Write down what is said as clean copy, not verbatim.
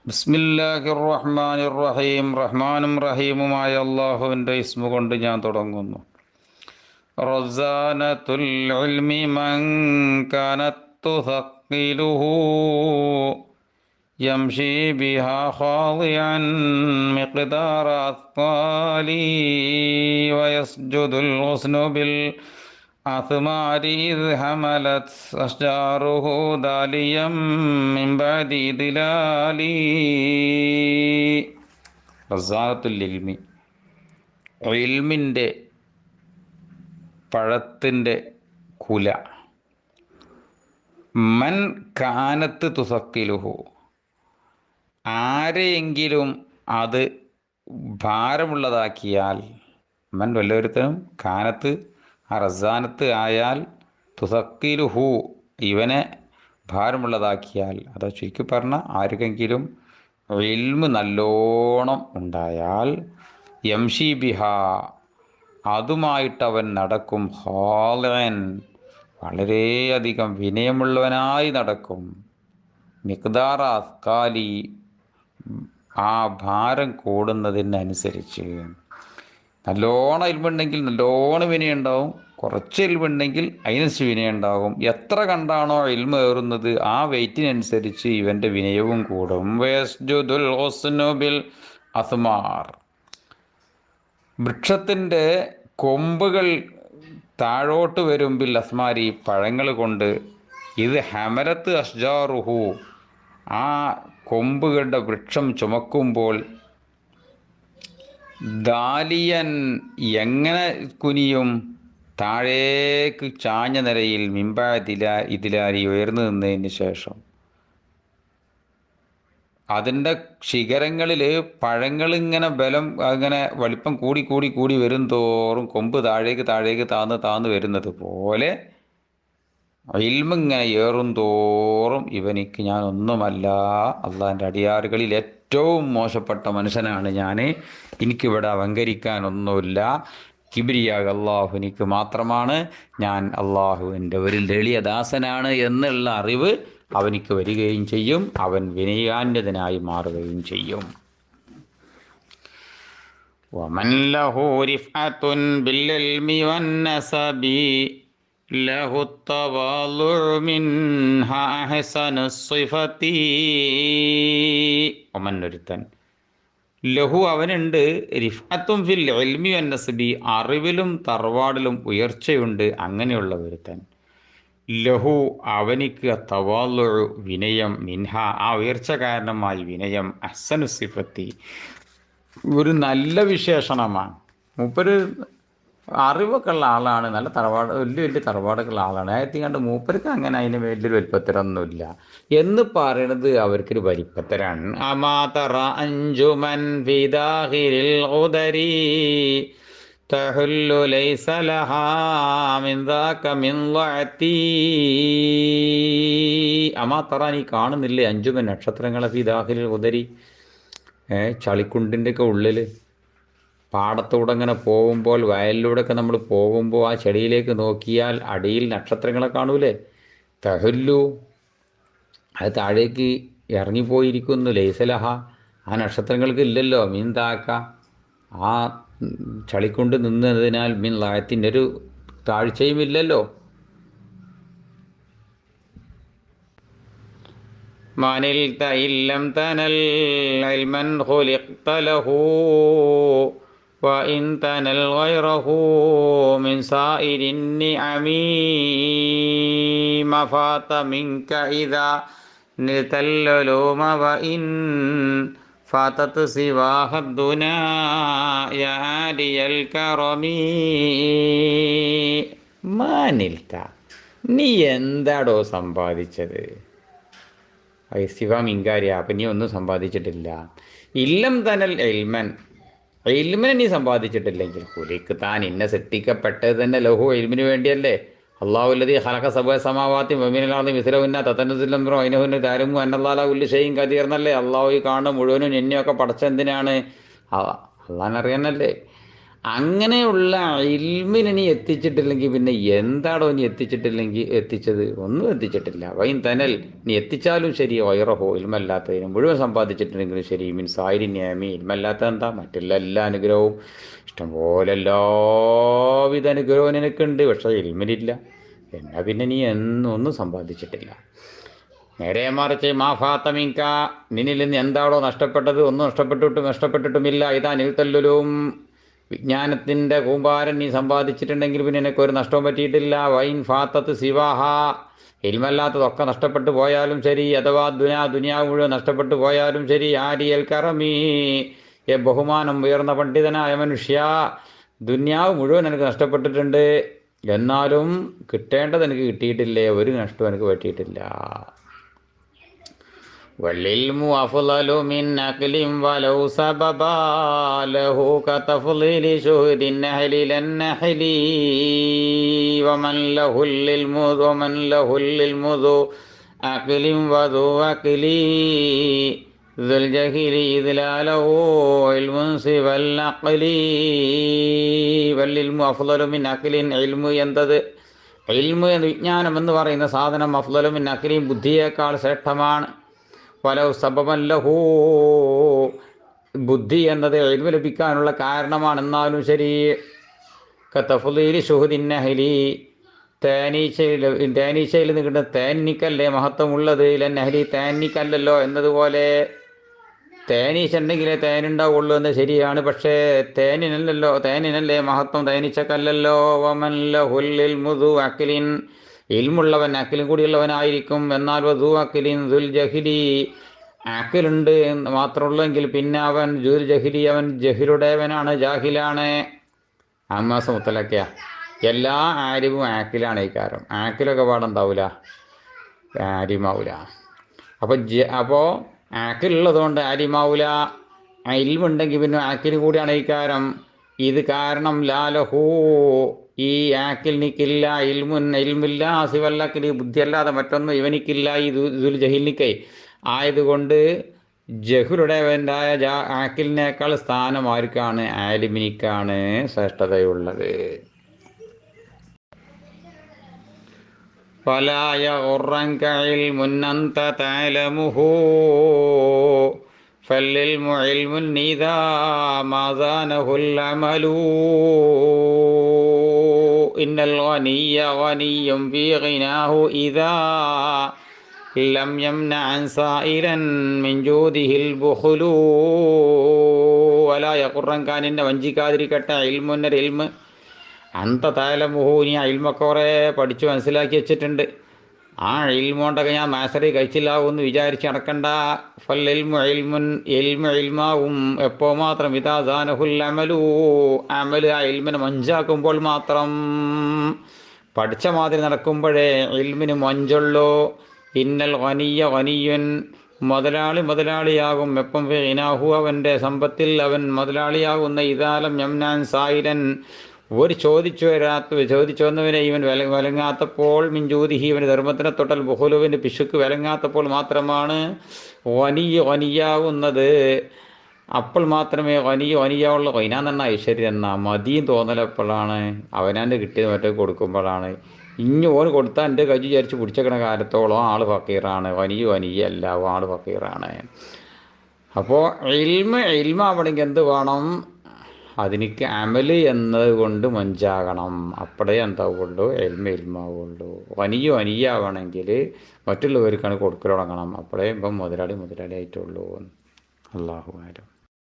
ബിസ്മില്ലാഹിർ റഹ്മാനിർ റഹീം. റഹ്മാനും റഹീമുമായ അള്ളാഹുവിൻ്റെ ഇസ്മു കൊണ്ട് ഞാൻ തുടങ്ങുന്നു. റസാനത്തുൽ ഇൽമി മൻ കാനത് തുസഖിലുഹു യംശി ബിഹാ ഖാദിഅൻ മിഖ്ദാറ അസ്ഫാലി വയസ്ജുദുൽ ഹുസ്നു ബിൽ അസ്മാരി ഇദ് ഹമലത് അഷ്ജാറുഹു ദാലിയം മിൻ ബഅദി ദിലാലി. റസാത്തുൽ ഇൽമി, ഇൽമിൻ്റെ പഴത്തിൻ്റെ കുല. മൻ കാനത്ത് തുസക്കിലുഹു, ആരെയെങ്കിലും അത് ഭാരമുള്ളതാക്കിയാൽ, മൻ വല്ലൊരുത്തനും കാനത്ത് ആ റസാനത്ത് ആയാൽ തുസക്കിലുഹു ഇവനെ ഭാരമുള്ളതാക്കിയാൽ, അത് ചുരുക്കി പറഞ്ഞ ആർക്കെങ്കിലും ഇൽമ് നല്ലോണം ഉണ്ടായാൽ യംഷി ബിഹ അതുമായിട്ടവൻ നടക്കും, ഹാലൻ വളരെയധികം വിനയമുള്ളവനായി നടക്കും, മിഖ്ദാറ അസ്കാലി ആ ഭാരം കൂടുന്നതിനനുസരിച്ച്. നല്ലോണം ഇൽമുണ്ടെങ്കിൽ നല്ലോണം വിനയുണ്ടാവും, കുറച്ച് ഇൽമുണ്ടെങ്കിൽ അതിനനുസരിച്ച് വിനയുണ്ടാകും. എത്ര കണ്ടാണോ ഇൽമ ഏറുന്നത് ആ വെയിറ്റിനനുസരിച്ച് ഇവൻ്റെ വിനയവും കൂടും. വയസ്ജുദുൽ ഹുസ്നു ബിൽ അസ്മാർ, വൃക്ഷത്തിൻ്റെ കൊമ്പുകൾ താഴോട്ട് വരും, ബിൽ അസ്മാരി പഴങ്ങൾ കൊണ്ട്. ഇത് ഹമലത്ത് അഷ്ജാറുഹു ആ കൊമ്പുകളുടെ വൃക്ഷം ചുമക്കുമ്പോൾ ദാലിയൻ എങ്ങനെ കുനിയും, താഴേക്ക് ചാഞ്ഞ നിലയിൽ, ഇതിലാരി ഉയർന്നു നിന്നതിന് ശേഷം. അതിൻ്റെ ശിഖരങ്ങളിൽ പഴങ്ങളിങ്ങനെ ബലം അങ്ങനെ വലിപ്പം കൂടി കൂടി കൂടി വരും തോറും കൊമ്പ് താഴേക്ക് താഴേക്ക് താന്ന് വരുന്നത് പോലെ ഇൽമിങ്ങനെ ഏറും തോറും ഇവനിക്ക് ഞാൻ ഒന്നുമല്ല, അള്ളാഹിൻ്റെ അടിയാറുകളിൽ ഏറ്റവും മോശപ്പെട്ട മനുഷ്യനാണ് ഞാൻ, എനിക്കിവിടെ അലങ്കരിക്കാനൊന്നുമില്ല, കിബ്രിയാഗ് അള്ളാഹുവിനിക്ക് മാത്രമാണ്, ഞാൻ അള്ളാഹുവിൻ്റെ ഒരു ലളിയദാസനാണ് എന്നുള്ള അറിവ് അവനിക്ക് വരികയും ചെയ്യും. അവൻ വിനയാന്യതനായി മാറുകയും ചെയ്യും. വമൻ ലഹു റിഫഅത്തുൻ ബിൽ ഇൽമി വന്നസബി ലഹു തവാളുഉ മിൻഹാ അഹ്സനുസ് സിഫതി. വമൻ ഒരുത്തൻ ലഹു അവനുണ്ട്, റിഫഅത്തും ഫിൽ ഇൽമി വന്നസബി അറിവിലും തറവാടിലും ഉയർച്ചയുണ്ട്, അങ്ങനെയുള്ള ഒരുത്തൻ. ലഹു അവനിക്ക് തവാളുഉ വിനയം, മിൻഹ ആ ഉയർച്ച കാരണമായി വിനയം, അഹ്സനു സിഫത്തി ഒരു നല്ല വിശേഷണമാണ്. മൂപ്പര് അറിവൊക്കെ ഉള്ള ആളാണ്, നല്ല തറവാട് വലിയ വലിയ തറവാടൊക്കെ ഉള്ള ആളാണ്. ആയത്തിങ്ങാണ്ട് മൂപ്പർക്ക് അങ്ങനെ അതിന് വലിയൊരു വലിപ്പത്തരമൊന്നുമില്ല എന്ന് പറയണത് അവർക്കൊരു വലിപ്പത്തരാണ്. അമാതറ അഞ്ചുമൻ ഫിദാഹിരിൽ ഖുദരി തഹുല്ലു ലൈസ ലഹാ മിൻ ദാക മിൻ ലഅതി. അമാതറ നീ കാണുന്നില്ലേ അഞ്ചുമൻ നക്ഷത്രങ്ങളെ ഫിദാഹിരിൽ ഖുദരി, ചളിക്കുണ്ടിൻ്റെയൊക്കെ ഉള്ളിൽ പാടത്തൂടെ ഇങ്ങനെ പോകുമ്പോൾ, വയലിലൂടെയൊക്കെ നമ്മൾ പോകുമ്പോൾ ആ ചെടിയിലേക്ക് നോക്കിയാൽ അടിയിൽ നക്ഷത്രങ്ങളെ കാണൂലേ. തഹുല്ലു അത് താഴേക്ക് ഇറങ്ങിപ്പോയിരിക്കുന്നു, ലൈസലഹ ആ നക്ഷത്രങ്ങൾക്ക് ഇല്ലല്ലോ, മീൻ താക്ക ആ ചളിക്കൊണ്ട് നിന്നതിനാൽ മീൻ ലായത്തിൻ്റെ ഒരു താഴ്ചയും ഇല്ലല്ലോ. മാനിൽത ഇല്ലം തനൽ ഇൽമൻ ഖുലിഖ്ത ലഹു വഇൻ തനൽ ഗൈറഹു മിൻ സായിരിൻ നിഅമി മഫാത മിൻക ഇദാ നിതൽ ഉലൂമ വഇൻ ഫാതത് സിവാഹ ദുനാ യാ ആലിയൽ കറമി. മാനിൽത നീ എന്താടോ സമ്പാദിച്ചത്? ശിവം ഇങ്കാരിയ, അപ്പം നീ ഒന്നും സമ്പാദിച്ചിട്ടില്ല. ഇല്ലം തനൽ എൽമൻ, എൽമിനെ നീ സമ്പാദിച്ചിട്ടില്ലെങ്കിൽ, കുലിക്ക് താൻ ഇന്നെ സൃഷ്ടിക്കപ്പെട്ടത് തന്നെ ലഹു എൽമിന് വേണ്ടിയല്ലേ. അള്ളാഹുല്ലദീ ഖലഖ സബഅ സമാവാതി വമിനൽ അർളി മിസ്ലഹുന്ന തതനസ്സലു റൈനഹുന്ന ദാരുമു അന്നല്ലാഹു കുല്ലു ഷൈഇൻ ഖദീർ എന്നല്ലേ. അള്ളാഹു ഈ കാണുന്ന മുഴുവനും എന്നെയൊക്കെ പടച്ച എന്തിനാണ്? അള്ളാഹിനറിയാനല്ലേ. അങ്ങനെയുള്ള ഇൽമിനെ നീ എത്തിച്ചിട്ടില്ലെങ്കിൽ പിന്നെ എന്താടോ നീ എത്തിച്ചത്? ഒന്നും എത്തിച്ചിട്ടില്ല. വൈൻ തനൽ, നീ എത്തിച്ചാലും ശരി, വൈറഹോ ഇൽമല്ലാത്തതിന് മുഴുവൻ സമ്പാദിച്ചിട്ടുണ്ടെങ്കിലും ശരി, മീൻ സായിരി ന്യാമി, ഇൽമല്ലാത്ത എന്താ, മറ്റുള്ള എല്ലാ അനുഗ്രഹവും ഇഷ്ടംപോലെ എല്ലാവിധ അനുഗ്രഹവും നിനക്കുണ്ട്, പക്ഷേ ഇൽമിനില്ല. എന്നാൽ പിന്നെ നീ ഒന്നും സമ്പാദിച്ചിട്ടില്ല. നേരെ മറിച്ച് മാ ഫാത്തമിങ്ക, നിന്നിൽ നിന്ന് എന്താണോ നഷ്ടപ്പെട്ടത്, ഒന്നും നഷ്ടപ്പെട്ടിട്ടുമില്ല. ഇതാ നിൽത്തല്ലും, വിജ്ഞാനത്തിൻ്റെ കൂമ്പാരൻ നീ സമ്പാദിച്ചിട്ടുണ്ടെങ്കിൽ പിന്നെ എനിക്കൊരു നഷ്ടവും പറ്റിയിട്ടില്ല. വൈൻ ഫാത്തത്ത് സിവാഹ, ഇൽമല്ലാത്തതൊക്കെ നഷ്ടപ്പെട്ടു പോയാലും ശരി, അഥവാ ദുനിയാവ് മുഴുവൻ നഷ്ടപ്പെട്ടു പോയാലും ശരി, ആരിയൽ കറമീ, ബഹുമാനം ഉയർന്ന പണ്ഡിതനായ മനുഷ്യ, ദുനിയാവ് മുഴുവൻ എനിക്ക് നഷ്ടപ്പെട്ടിട്ടുണ്ട്, എന്നാലും കിട്ടേണ്ടത് എനിക്ക് കിട്ടിയിട്ടില്ലേ, ഒരു നഷ്ടവും എനിക്ക് പറ്റിയിട്ടില്ല. വല്ലിൽമു അഫ്ളലു മിൻ അഖ്ലിൻ വലൗ സബബാ ലഹു കതഫ്ളീലി ശുഹദിൻ നഹ്ലി ലന്നഹ്ലി വമൻ ലഹുൽ ഇൽമു ദു അഖ്ലിൻ വദു അഖ്ലി ദുൽ ജഹ്ലി ഇദ്ലാലഹു ഇൽമുൻ സിവൽ അഖ്ലി. വല്ലിൽമു അഫ്ളലു മിൻ അഖ്ലിൻ, ഇൽമു എന്നത്, ഇൽമു വിജ്ഞാനം എന്ന് പറയുന്ന സാധനം അഫ്ളലു മിൻ അഖ്ലിൻ, ബുദ്ധിയേക്കാൾ ശ്രേഷ്ഠമാണ്. വലൗ സബബൻ ലഹു, ബുദ്ധി എന്നത് ഇൽമു ലഭിക്കാനുള്ള കാരണമാണെന്നാലും ശരി. കതഫ്ളീലി ശുഹദിൻ നഹ്ലി, തേനീച്ചയിൽ നിൽക്കുന്ന തേനിക്കല്ലേ മഹത്വമുള്ളത്, ലന്നഹ്ലി, തേനിക്കല്ലല്ലോ എന്നതുപോലെ. തേനീച്ച ഉണ്ടെങ്കിലേ തേനുണ്ടാവുള്ളൂ എന്ന് ശരിയാണ്, പക്ഷേ തേനിനല്ലേ മഹത്വം, തേനീച്ചക്കല്ലല്ലോ. വമൻ ലഹുൽ ഇൽമു ദു അഖ്ലിൻ, ഇൽമുള്ളവൻ അഖിലും കൂടിയുള്ളവനായിരിക്കും. എന്നാൽ വധു അഖിലിൻ ദുൽ ജഹിലി, അഖിലുണ്ട് മാത്രമുള്ളെങ്കിൽ പിന്നെ അവൻ ദുൽ ജഹിലി, അവൻ ജഹിലുടേവനാണ്, ജാഹിലാണ്. അമ്മാസം മുത്തലക്കയ, എല്ലാ ആരിവും ആക്കിലാണ് ഈ കാരം. ആക്കിലൊക്കെ പാടുണ്ടാവില്ല, ആരിമാവൂല. അപ്പോൾ ആക്കിലുള്ളത് കൊണ്ട് ആരിമാവൂല. ഇൽമുണ്ടെങ്കിൽ പിന്നെ ആക്കിലും കൂടിയാണ് ഈ കാരം. ഇത് കാരണം ലാലഹൂ, ഈ ആക്കിൽ നിക്കില്ല, ഇൽമില്ല, സിവല്ലക്കിൽ, ബുദ്ധിയല്ലാതെ മറ്റൊന്നും ഇവനിക്കില്ല, ഈ ദുൽ ജഹിലിനിക്കൈ ആയതുകൊണ്ട് ജഹുലുടേവൻ്റായ ആക്കിലിനേക്കാൾ സ്ഥാനം ആർക്കാണ്? ആലിമിനിക്കാണ് ശ്രേഷ്ഠതയുള്ളത്. ഫലാ യഗുറൻക ഇൽമുൻ അൻത തഅലമുഹു ഫല്ലിൽമു ഇൽമുൻ ഇദാ മാ സാനഹുൽ അമലു. ഇന്നൽ ഗനിയ്യ ഗനിയ്യുൻ ഫീ ഗിനാഹു ഇദാ ലം യംനഅൻ സായിരൻ മിൻ ജൂദിഹിൽ ബുഖ്ലു. ഫലാ യഗുറൻക, നിന്നെ വഞ്ചിക്കാതിരിക്കട്ടെ, ഇൽമുൻ ഇൽമ്, അന്ത തഅലമുഹു, നീ ആ ഇൽമൊക്കെ കുറേ പഠിച്ച് മനസ്സിലാക്കി വെച്ചിട്ടുണ്ട്, ആ ഇൽമോണ്ടൊക്കെ ഞാൻ മാസ്റ്ററി കഴിച്ചില്ലാവുമെന്ന് വിചാരിച്ച് നടക്കണ്ട. ഫൽ ഇൽമാവും എപ്പോൾ മാത്രം, ഇതാ സാനഹുൽ അമലു, അമൽ ആ ഇൽമിനെ മഞ്ചാക്കുമ്പോൾ മാത്രം. പഠിച്ച മാതിരി നടക്കുമ്പോഴേ ഇൽമിന് മഞ്ചുള്ളൂ. ഇന്നൽ ഗനിയ്യ ഗനിയ്യുൻ, മുതലാളിയാകും എപ്പം, ഗിനാഹു, അവൻ്റെ സമ്പത്തിൽ അവൻ മുതലാളിയാകുന്ന, ഇദാലം യംനാൻ സായിരൻ, ഒരു ചോദിച്ചു വന്നവനെ ഇവൻ വിലങ്ങാത്തപ്പോൾ, മിഞ്ചൂതിഹി, ഇവന് ധർമ്മത്തിനെ തൊട്ടൽ, ബുഹുലുവിൻ്റെ പിശുക്ക് വിലങ്ങാത്തപ്പോൾ മാത്രമാണ് വനിയാവുന്നത്. അപ്പോൾ മാത്രമേ വനിയാവുള്ള, വൈനാന്ന് ഐശ്വര്യം എന്നാ മതിയും തോന്നലപ്പോഴാണ്, അവനാൻ്റെ കിട്ടിയത് മറ്റേ കൊടുക്കുമ്പോഴാണ്. ഓന് കൊടുത്താൽ എൻ്റെ കജ്ജി വിചാരിച്ച് പിടിച്ചേക്കണ കാലത്തോളം ആൾ ഫക്കീറാണ്, വനിയല്ല, ആൾ ഫക്കീറാണ്. അപ്പോൾ ഇൽമാവണമെങ്കിൽ എന്ത് വേണം? അതിനിക്ക് അമല് എന്നത് കൊണ്ട് മഞ്ചാകണം, അപ്പോഴേ എന്താവുള്ളൂ, ഇൽമാവുള്ളൂ. വനിയാവണമെങ്കിൽ മറ്റുള്ളവർക്കാണ് കൊടുക്കൽ തുടങ്ങണം, അപ്പോഴേ ഇപ്പം മുതലാളി ആയിട്ടുള്ളൂ. അല്ലാഹു ആലം.